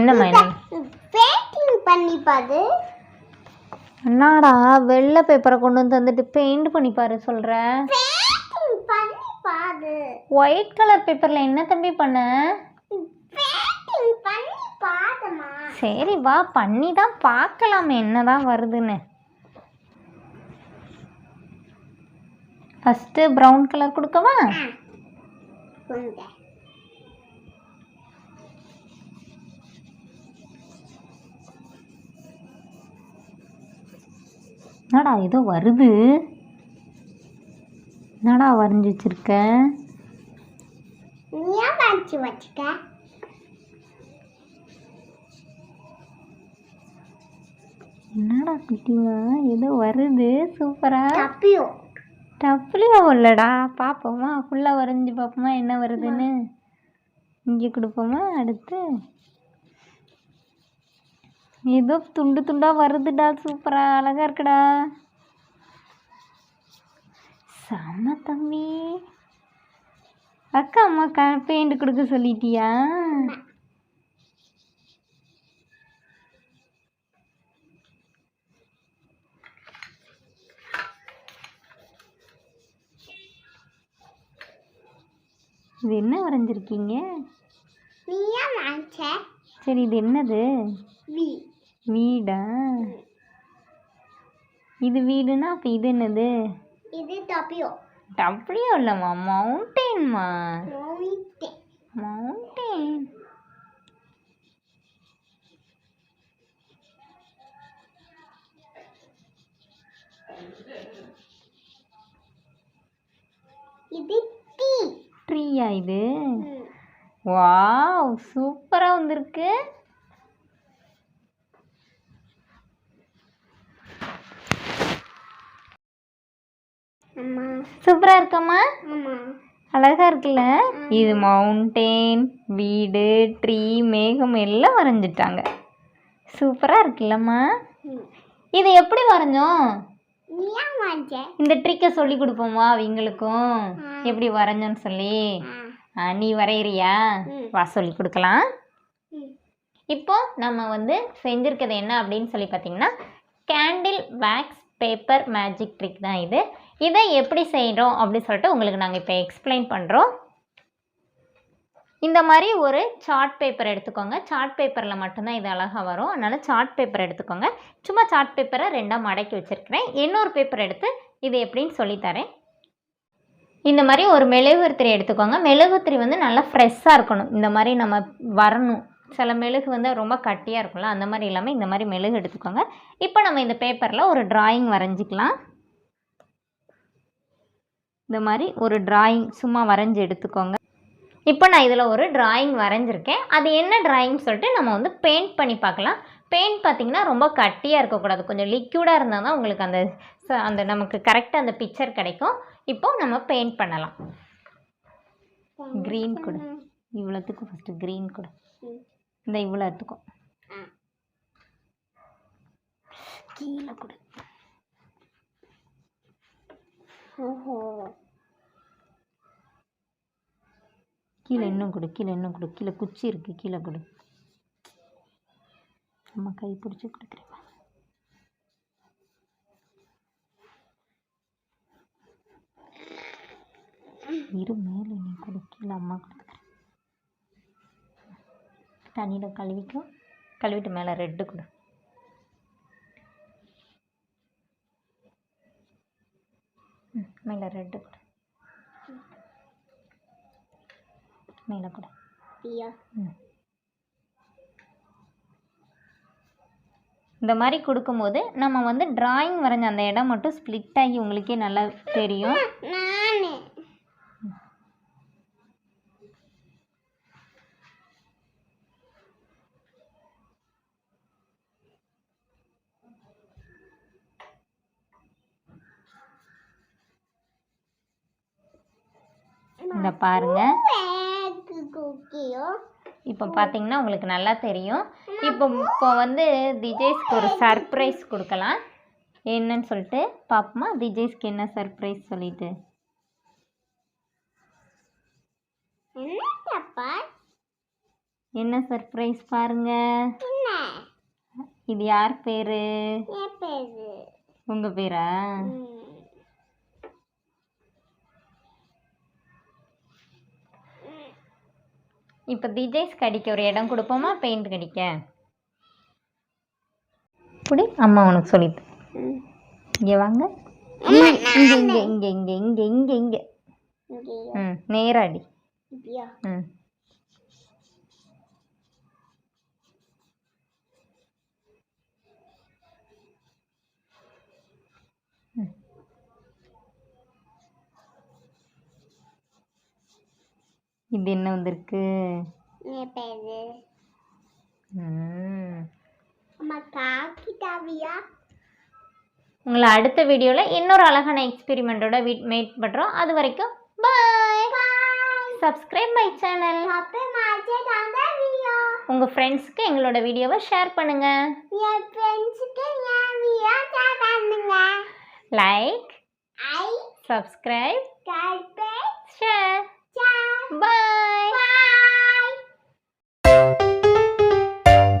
என்னம்மா என்ன பெயிண்டிங் பண்ணி பாரு. என்னடா வெள்ளை பேப்பரை கொண்டு வந்து தந்துட்டு பெயிண்ட் பண்ணி பாரு சொல்ற? பெயிண்டிங் பண்ணி பாரு. ஒயிட் கலர் பேப்பர்ல என்ன தம்பி பண்ண? பெயிண்டிங் பண்ணி பாருமா. சரி வா பண்ணி தான் பார்க்கலாமே என்னதான் வருதுன்னு. ஃபர்ஸ்ட் ப்ரௌன் கலர் கொடுக்கவா? என்னடா ஏதோ வருது. என்னடா வரைஞ்சி வச்சிருக்க? என்னடா குட்டிவா ஏதோ வருது சூப்பரா. டப்ளியோ இல்லடா. பார்ப்போமா ஃபுல்லாக வரைஞ்சி பார்ப்போமா என்ன வருதுன்னு. இங்கே கொடுப்போமா. அடுத்து ஏதோ துண்டு துண்டாக வருதுடா. சூப்பராக அழகாக இருக்குடா. செம தம்பி. அக்கா அம்மா பெயிண்ட் கொடுக்க சொல்லிட்டியா? இது என்ன வரைஞ்சிருக்கீங்க? சரி இது என்னது? வீடா? இது வீடுனா அப்போ இது என்னது? இது டப்பியோ. டப்ளியோ இல்லைம்மா மவுண்டெயின்மா. மவுண்டெயின். இது ட்ரீயா இது? வாவ் சூப்பராக வந்திருக்கு. சூப்பராக இருக்கம்மா. அழகாக இருக்குல்ல. இது மவுண்டெயின், வீடு, ட்ரீ, மேகம் எல்லாம் வரைஞ்சிட்டாங்க. சூப்பராக இருக்குல்லம்மா. இது எப்படி வரைஞ்சோம்? இந்த ட்ரிக்கை சொல்லி கொடுப்போமா அவங்களுக்கும் எப்படி வரைஞ்சோன்னு சொல்லி. நீ வரைகிறியா? வா சொல்லி கொடுக்கலாம். இப்போ நம்ம வந்து செஞ்சுருக்கிறது என்ன அப்படின்னு சொல்லி பார்த்தீங்கன்னா candle wax paper magic trick தான் இது. இதை எப்படி செய்கிறோம் அப்படின்னு சொல்லிட்டு உங்களுக்கு நாங்கள் இப்போ எக்ஸ்பிளைன் பண்ணுறோம். இந்த மாதிரி ஒரு சார்ட் பேப்பர் எடுத்துக்கோங்க. சார்ட் பேப்பரில் மட்டும்தான் இது அழகாக வரும். அதனால் சார்ட் பேப்பர் எடுத்துக்கோங்க. சும்மா சார்ட் பேப்பரை ரெண்டாக மடக்கி வச்சுருக்கிறேன். இன்னொரு பேப்பர் எடுத்து இது எப்படின்னு சொல்லித்தரேன். இந்த மாதிரி ஒரு மெழுகுத்திரி எடுத்துக்கோங்க. மெழுகுத்திரி வந்து நல்லா ஃப்ரெஷ்ஷாக இருக்கணும். இந்த மாதிரி நம்ம வரணும். சில மெழுகு வந்து ரொம்ப கட்டியாக இருக்கும்ல, அந்த மாதிரி இல்லாமல் இந்த மாதிரி மெழுகு எடுத்துக்கோங்க. இப்போ நம்ம இந்த பேப்பரில் ஒரு டிராயிங் வரைஞ்சிக்கலாம். இந்த மாதிரி ஒரு டிராயிங் சும்மா வரைஞ்சி எடுத்துக்கோங்க. இப்போ நான் இதில் ஒரு டிராயிங் வரைஞ்சிருக்கேன். அது என்ன டிராயிங் சொல்லிட்டு நம்ம வந்து பெயிண்ட் பண்ணி பார்க்கலாம். பெயிண்ட் பார்த்திங்கன்னா ரொம்ப கட்டியாக இருக்கக்கூடாது, கொஞ்சம் லிக்யூடாக இருந்தால் தான் உங்களுக்கு அந்த நமக்கு கரெக்டாக அந்த பிக்சர் கிடைக்கும். இப்போது நம்ம பெயிண்ட் பண்ணலாம். க்ரீன் கொடு. இவ்வளோத்துக்கும் ஃபஸ்ட்டு க்ரீன் கொடு. இந்த இவ்வளோ எடுத்துக்கும் கீழே கொடு. கீழே இன்னும் கொடு. கீழே இன்னும் கொடு. கீழே குச்சி இருக்குது, கீழே கொடு. அம்மா கை பிடிச்சி கொடுக்குறேன். இரு மேலே நீ கொடு. கீழே அம்மா கொடுக்குறேன். தண்ணியில் கழுவிக்கும். கழுவிட்டு மேலே ரெட்டு கொடு. மேலே ரெட்டு கொடு. மேலே கொடு. இந்த மாதிரி கொடுக்கும்போது நம்ம வந்து டிராயிங் வரைஞ்ச அந்த இடம் மட்டும் ஸ்ப்ளிட் ஆகி உங்களுக்கே நல்லா தெரியும். இந்த பாருங்க. இப்போ பார்த்தீங்கன்னா உங்களுக்கு நல்லா தெரியும். இப்போ வந்து திஜேஷ்க்கு ஒரு சர்ப்ரைஸ் கொடுக்கலாம். என்னன்னு சொல்லிட்டு பார்ப்போமா? திஜேஷ்க்கு என்ன சர்ப்ரைஸ் சொல்லிட்டு. என்ன சர்ப்ரைஸ் பாருங்க. என்ன இது யார் பேரு? என் பேரு உங்க பேரா? இப்போ திஜேஷ் கடிக்க ஒரு இடம் கொடுப்போமா? பெயிண்ட் கடிக்க புடி. அம்மா உனக்கு சொல்லிட்டு இங்கே வாங்க. இங்கே இங்கே இங்கே இங்கே இங்கே இங்கே இங்கே இங்கே ம் நேராடி. ம் இது என்ன வந்திருக்கு? என் பேரு ம் அம்மா காக்கிட்டாவியா. உங்களை அடுத்த வீடியோவில் இன்னொரு அழகான எக்ஸ்பெரிமெண்ட்டோட மீட் பண்ணுறோம். அது வரைக்கும் பாய். Subscribe my channel. உங்கள் ஃப்ரெண்ட்ஸுக்கு எங்களோட வீடியோவை ஷேர் பண்ணுங்கள். என் ஃப்ரெண்ட்ஸுக்கு என் வீடியோ ஷேர் பண்ணுங்க. Like subscribe share share. பாய்.